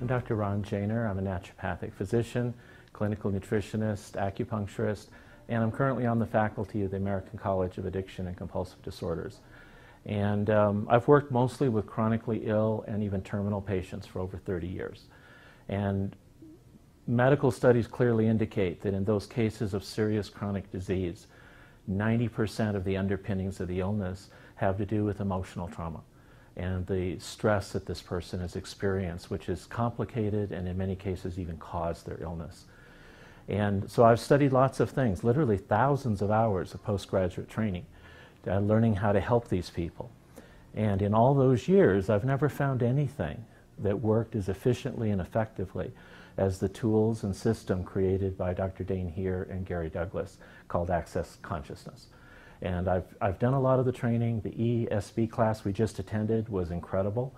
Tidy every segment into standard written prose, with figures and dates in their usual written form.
Dr. Ron Janer. I'm a naturopathic physician, clinical nutritionist, acupuncturist, and I'm currently on the faculty of the American College of Addiction and Compulsive Disorders. And I've worked mostly with chronically ill and even terminal patients for over 30 years. And medical studies clearly indicate that in those cases of serious chronic disease, 90% of the underpinnings of the illness have to do with emotional trauma and the stress that this person has experienced, which is complicated and in many cases even caused their illness. And so I've studied lots of things, literally thousands of hours of postgraduate training, learning how to help these people. And in all those years, I've never found anything that worked as efficiently and effectively as the tools and system created by Dr. Dane Heer and Gary Douglas called Access Consciousness. And I've done a lot of the training. The ESB class we just attended was incredible.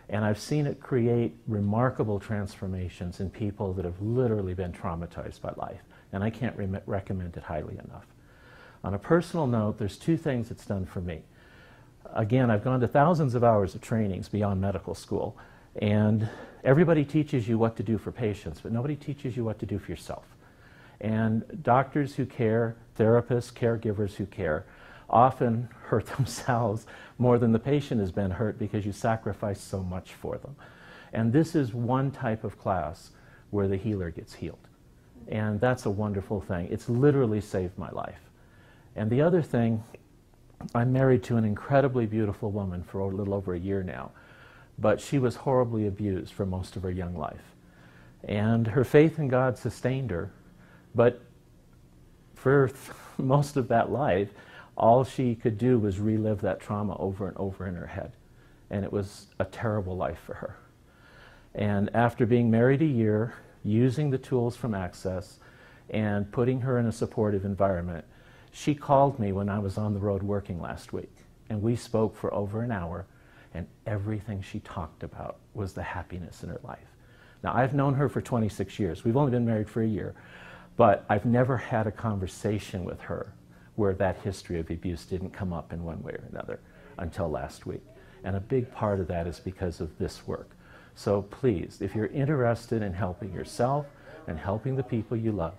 And I've seen it create remarkable transformations in people that have literally been traumatized by life. And I can't recommend it highly enough. On a personal note, there's two things it's done for me. Again, I've gone to thousands of hours of trainings beyond medical school. And everybody teaches you what to do for patients, but nobody teaches you what to do for yourself. And doctors who care, therapists, caregivers who care, often hurt themselves more than the patient has been hurt because you sacrifice so much for them. And this is one type of class where the healer gets healed. And that's a wonderful thing. It's literally saved my life. And the other thing, I'm married to an incredibly beautiful woman for a little over a year now, but she was horribly abused for most of her young life. And her faith in God sustained her, but for most of that life, all she could do was relive that trauma over and over in her head. And it was a terrible life for her. And after being married a year, using the tools from Access, and putting her in a supportive environment, she called me when I was on the road working last week. And we spoke for over an hour, and everything she talked about was the happiness in her life. Now, I've known her for 26 years. We've only been married for a year. But I've never had a conversation with her where that history of abuse didn't come up in one way or another until last week. And a big part of that is because of this work. So please, if you're interested in helping yourself and helping the people you love,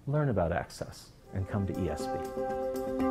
learn about Access and come to ESB.